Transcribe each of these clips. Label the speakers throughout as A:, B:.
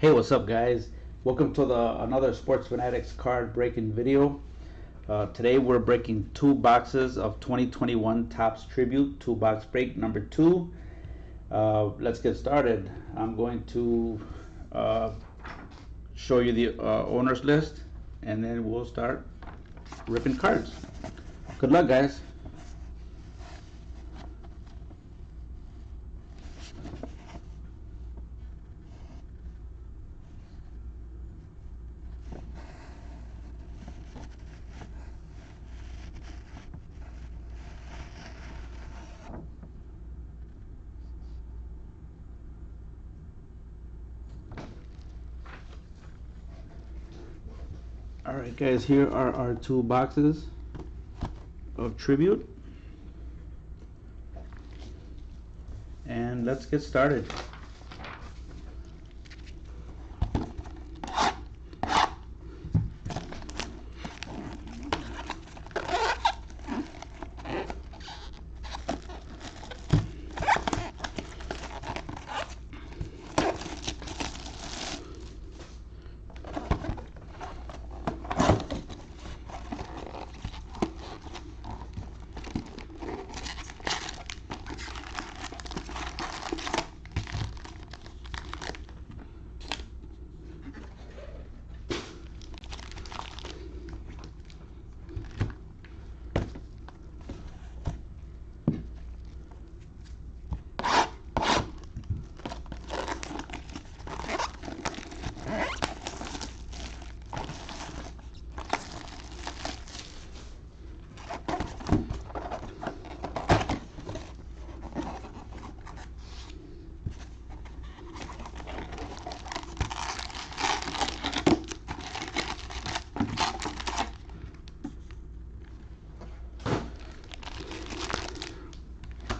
A: Hey, what's up, guys? Welcome to another Sports Fanatics card breaking video. Today we're breaking two boxes of 2021 Topps Tribute, two box break number 2. Let's get started. I'm going to show you the owners list, and then we'll start ripping cards. Good luck, guys. Alright, guys, here are our two boxes of tribute, and let's get started.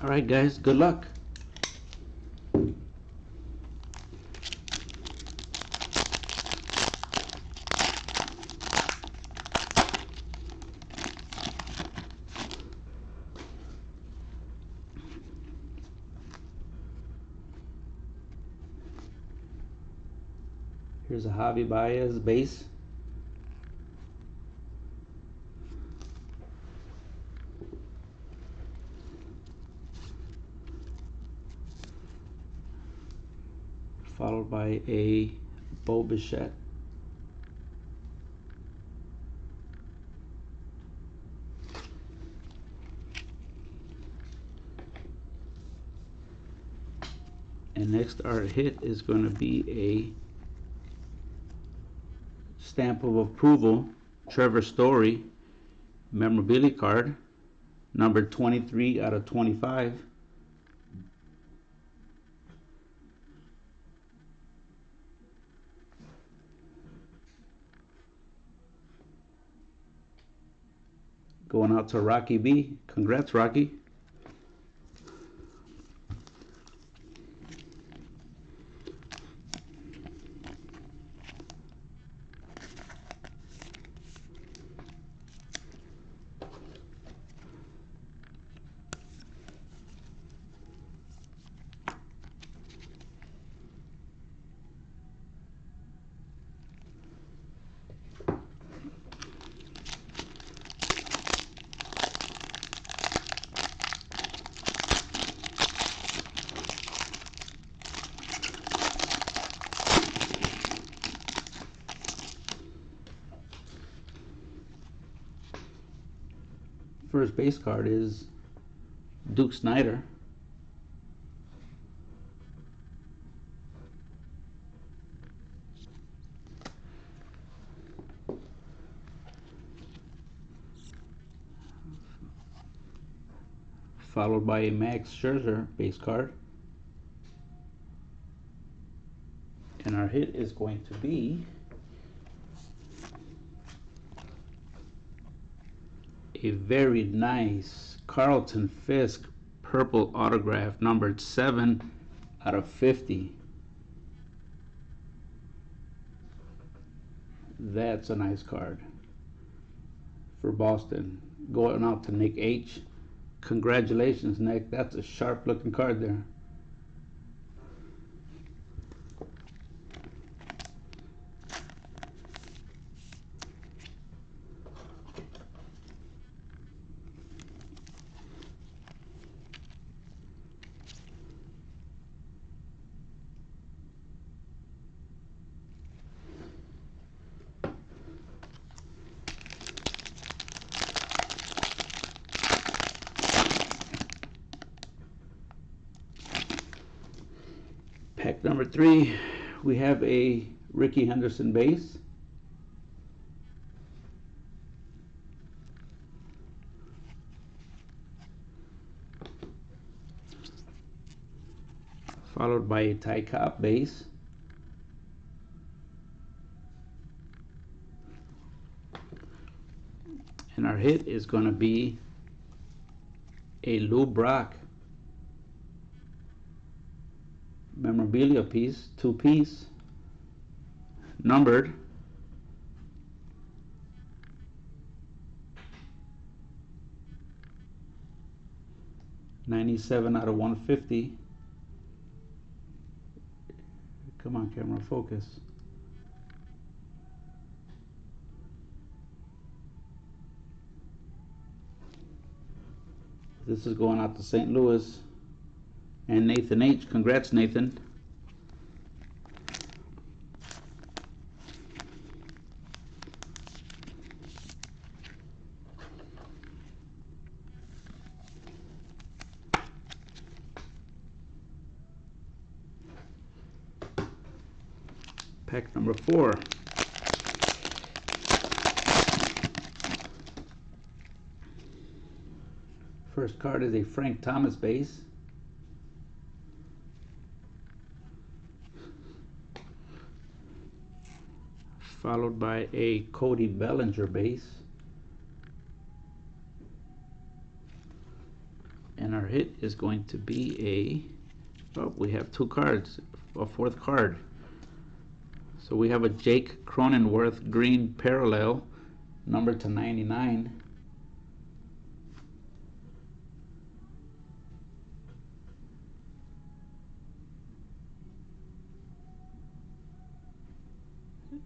A: Alright, guys, good luck. Here's a Javi Baez base. Followed by a Bo Bichette. And next our hit is going to be a stamp of approval, Trevor Story memorabilia card, number 23 out of 25. Going out to Rocky B. Congrats, Rocky. First base card is Duke Snider. Followed by a Max Scherzer base card. And our hit is going to be a very nice Carlton Fisk purple autograph, numbered 7 out of 50. That's a nice card for Boston. Going out to Nick H. Congratulations, Nick. That's a sharp looking card there. Pack number 3, we have a Ricky Henderson base. Followed by a Ty Cobb base. And our hit is going to be a Lou Brock memorabilia piece, 2-piece, numbered 97 out of 150. Come on, camera, focus. This is going out to St. Louis and Nathan H. Congrats, Nathan. Pack number 4. First card is a Frank Thomas base. Followed by a Cody Bellinger base. And our hit is going to be we have 2 cards, a 4th card. So we have a Jake Cronenworth green parallel, numbered to 99.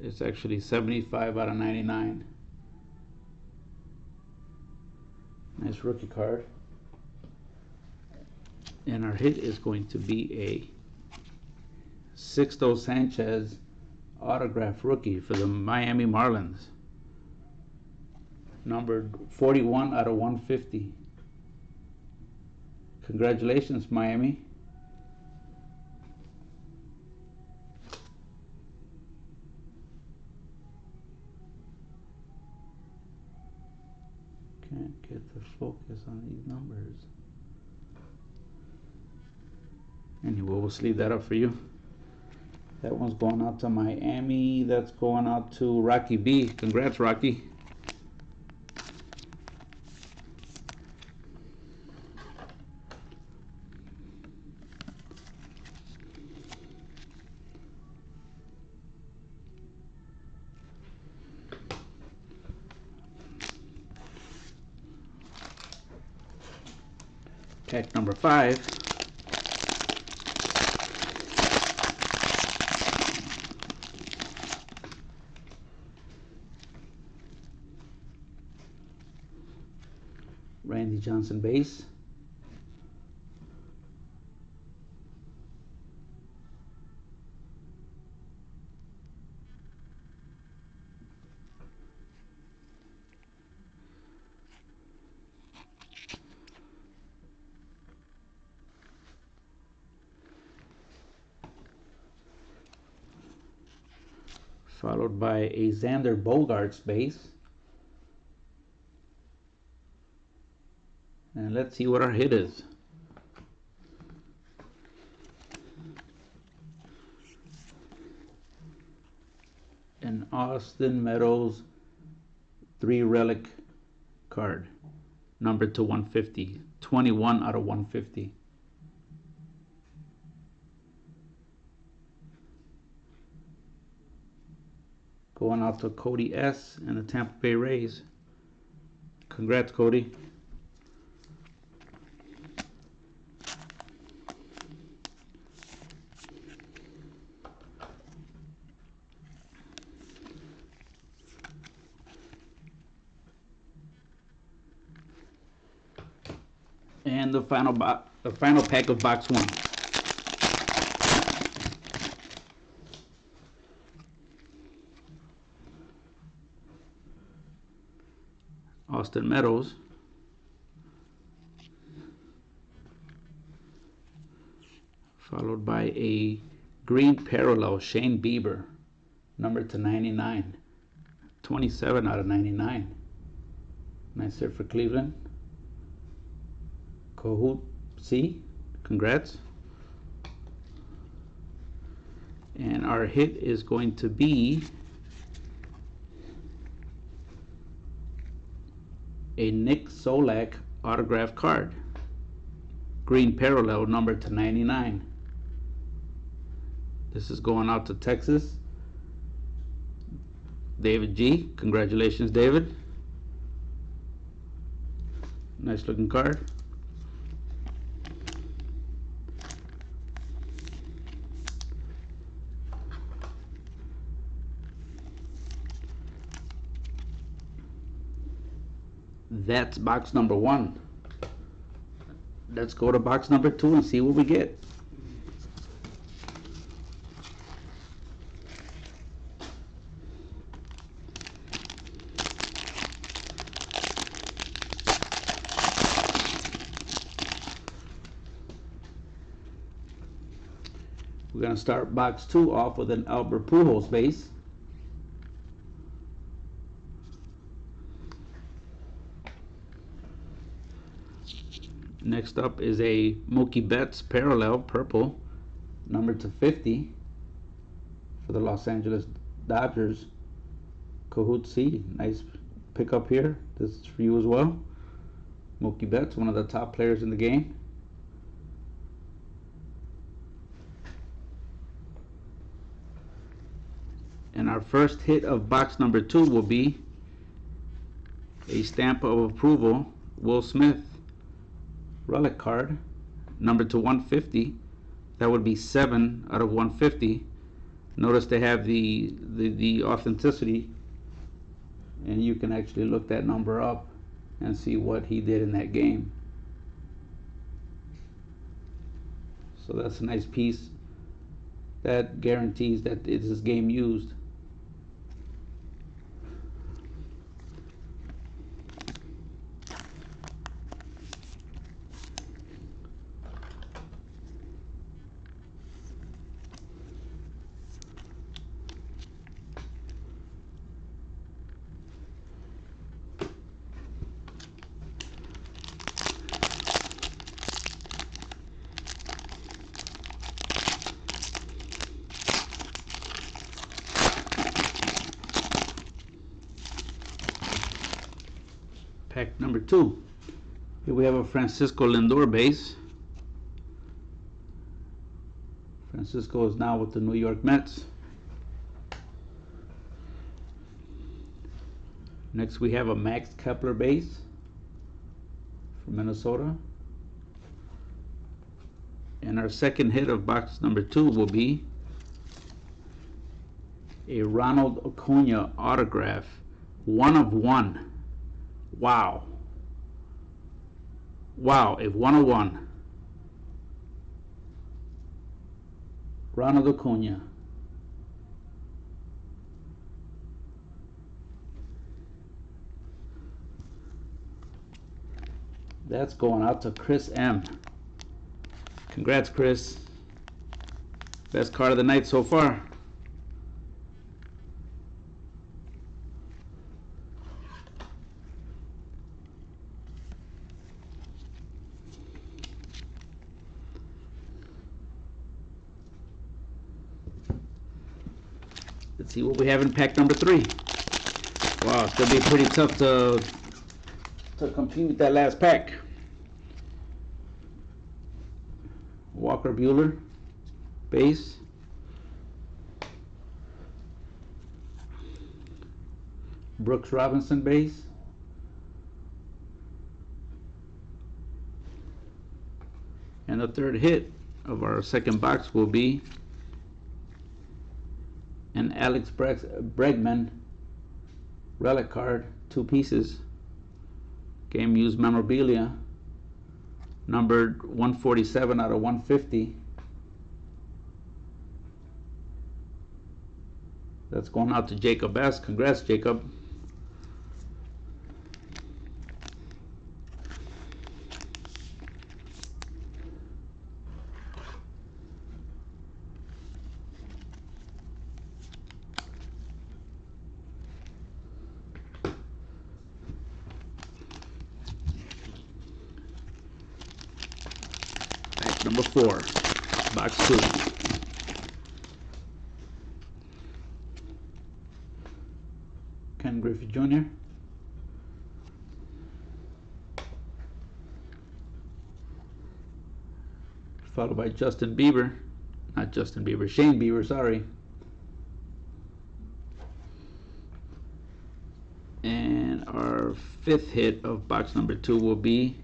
A: It's actually 75 out of 99. Nice rookie card. And our hit is going to be a Sixto Sanchez autograph rookie for the Miami Marlins, numbered 41 out of 150. Congratulations, Miami. Can't get the focus on these numbers. Anyway, we'll just leave that up for you. That one's going out to Miami. That's going out to Rocky B. Congrats, Rocky. Pack number 5. Randy Johnson base. Followed by a Xander Bogaerts base. And let's see what our hit is. An Austin Meadows 3 relic card, numbered to 150, 21 out of 150. Going out to Cody S. and the Tampa Bay Rays. Congrats, Cody. And the final pack of box 1. Austin Meadows. Followed by a Green parallel, Shane Bieber, number to 99. 27 out of 99. Nice hit for Cleveland. Cahoot C, congrats. And our hit is going to be a Nick Solak autograph card. Green parallel, number to 99. This is going out to Texas. David G. Congratulations, David. Nice looking card. That's box number 1. Let's go to box number 2 and see what we get. We're going to start box 2 off with an Albert Pujols base. Next up is a Mookie Betts parallel purple, number to 50 for the Los Angeles Dodgers. Cahoot C, nice pickup here. This is for you as well. Mookie Betts, one of the top players in the game. And our first hit of box number 2 will be a stamp of approval, Will Smith relic card, number to 150. That would be 7 out of 150. Notice they have the authenticity, and you can actually look that number up and see what he did in that game. So that's a nice piece that guarantees that it is game used. Pack number 2. Here we have a Francisco Lindor base. Francisco is now with the New York Mets. Next we have a Max Kepler base from Minnesota. And our second hit of box number 2 will be a Ronald Acuna autograph, 1 of 1. Wow. Wow, a 1 of 1. Ronald Acuna. That's going out to Chris M. Congrats, Chris. Best card of the night so far. Let's see what we have in pack number 3. Wow, it's going to be pretty tough to compete with that last pack. Walker Buehler base. Brooks Robinson base. And the third hit of our second box will be an Alex Bregman relic card, 2 pieces, game used memorabilia, numbered 147 out of 150. That's going out to Jacob S. Congrats, Jacob. number 4, box 2. Ken Griffey Jr. Followed by Shane Bieber, sorry. And our 5th hit of box number 2 will be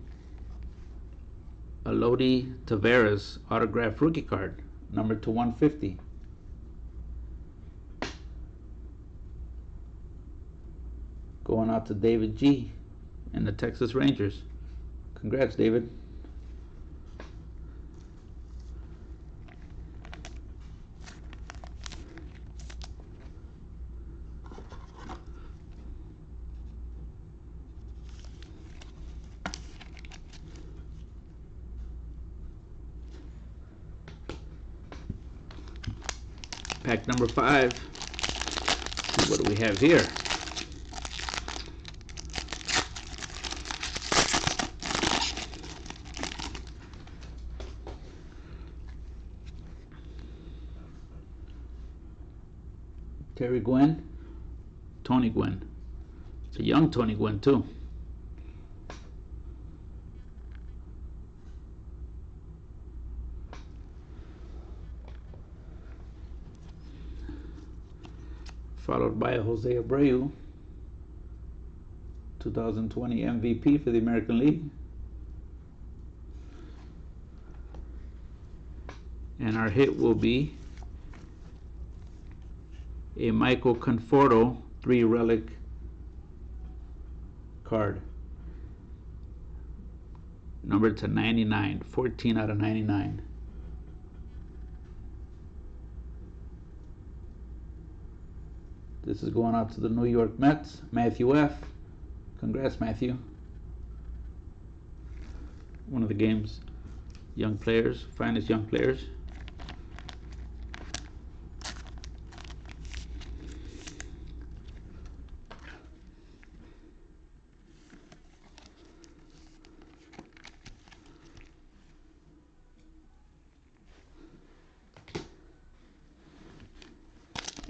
A: a Lodi Tavares autographed rookie card, number to 150. Going out to David G. and the Texas Rangers. Congrats, David. Pack number 5. See, what do we have here? Terry Gwynn, Tony Gwynn. It's a young Tony Gwynn too. Followed by a Jose Abreu, 2020 MVP for the American League. And our hit will be a Michael Conforto 3 relic card, numbered to 99, 14 out of 99. This is going out to the New York Mets, Matthew F. Congrats, Matthew. One of the game's young players, finest young players.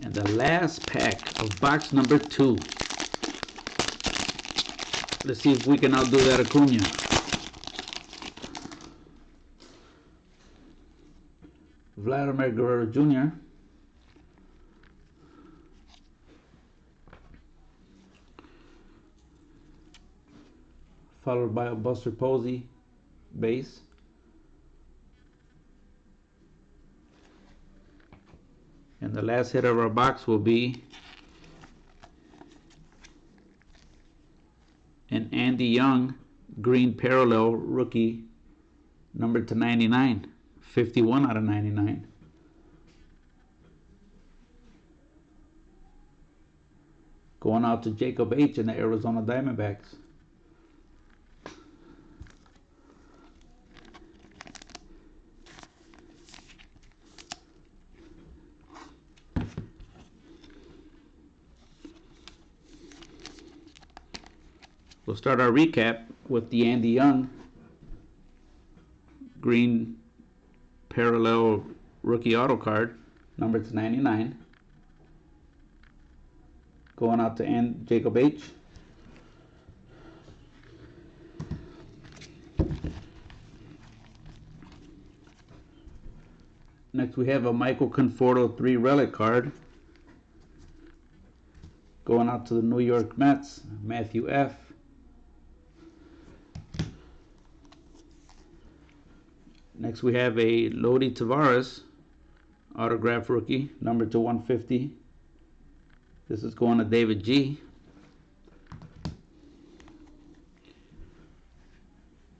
A: And the last pack of box number 2. Let's see if we can outdo that Acuna. Vladimir Guerrero Jr. Followed by a Buster Posey base. And the last hit of our box will be an Andy Young green parallel rookie, numbered to 99, 51 out of 99. Going out to Jacob H. and the Arizona Diamondbacks. We'll start our recap with the Andy Young green parallel rookie auto card, numbered to 99. Going out to Jacob H. Next we have a Michael Conforto 3 relic card. Going out to the New York Mets, Matthew F. Next we have a Lodi Tavares autograph rookie, numbered to 150. This is going to David G.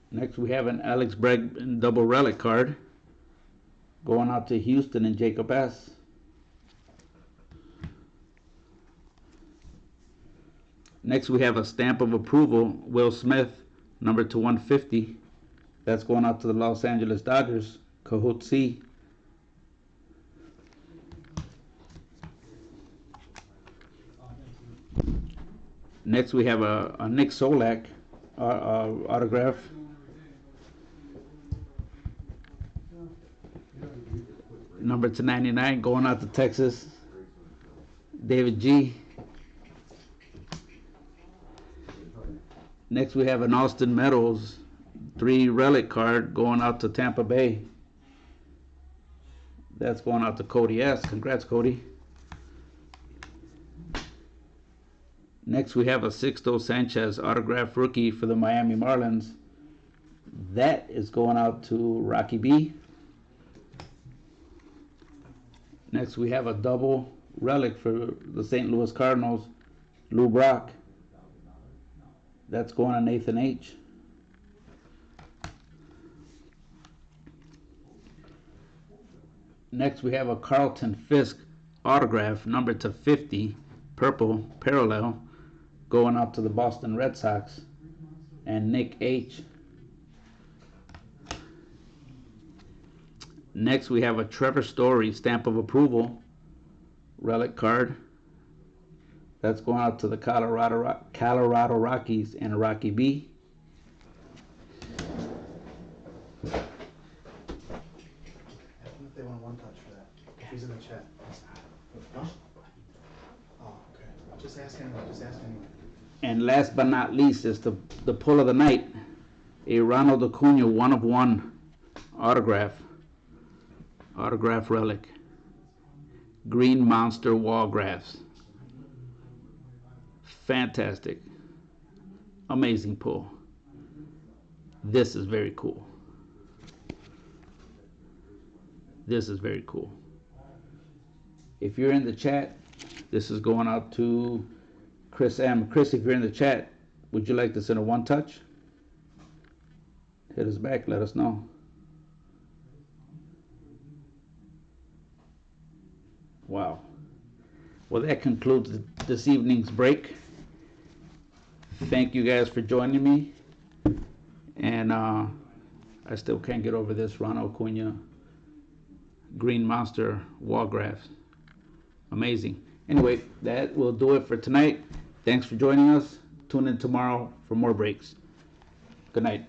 A: Next we have an Alex Bregman double relic card, going out to Houston and Jacob S. Next we have a stamp of approval, Will Smith, numbered to 150. That's going out to the Los Angeles Dodgers, Cahoot C. Next we have a Nick Solak autograph, Number to 99 going out to Texas, David G. Next we have an Austin Meadows 3 relic card going out to Tampa Bay. That's going out to Cody S. Congrats, Cody. Next we have a Sixto Sanchez autograph rookie for the Miami Marlins. That is going out to Rocky B. Next we have a double relic for the St. Louis Cardinals, Lou Brock. That's going to Nathan H. Next we have a Carlton Fisk autograph numbered to 50, purple parallel, going out to the Boston Red Sox and Nick H. Next we have a Trevor Story stamp of approval relic card. That's going out to the Colorado Rockies and Rocky B.
B: They want a one touch for that. He's in the chat. Huh? Oh, okay. Just ask anyway.
A: And last but not least is the pull of the night. A Ronald Acuna 1/1 autograph relic. Green Monster wall graphs. Fantastic. Amazing pull. This is very cool. This is very cool. If you're in the chat, this is going out to Chris M. Chris, if you're in the chat, would you like this in a one touch? Hit us back, let us know. Wow. Well, that concludes this evening's break. Thank you guys for joining me. And I still can't get over this Ronald Acuna Green Monster wall graphs. Amazing. Anyway, that will do it for tonight. Thanks for joining us. Tune in tomorrow for more breaks. Good night.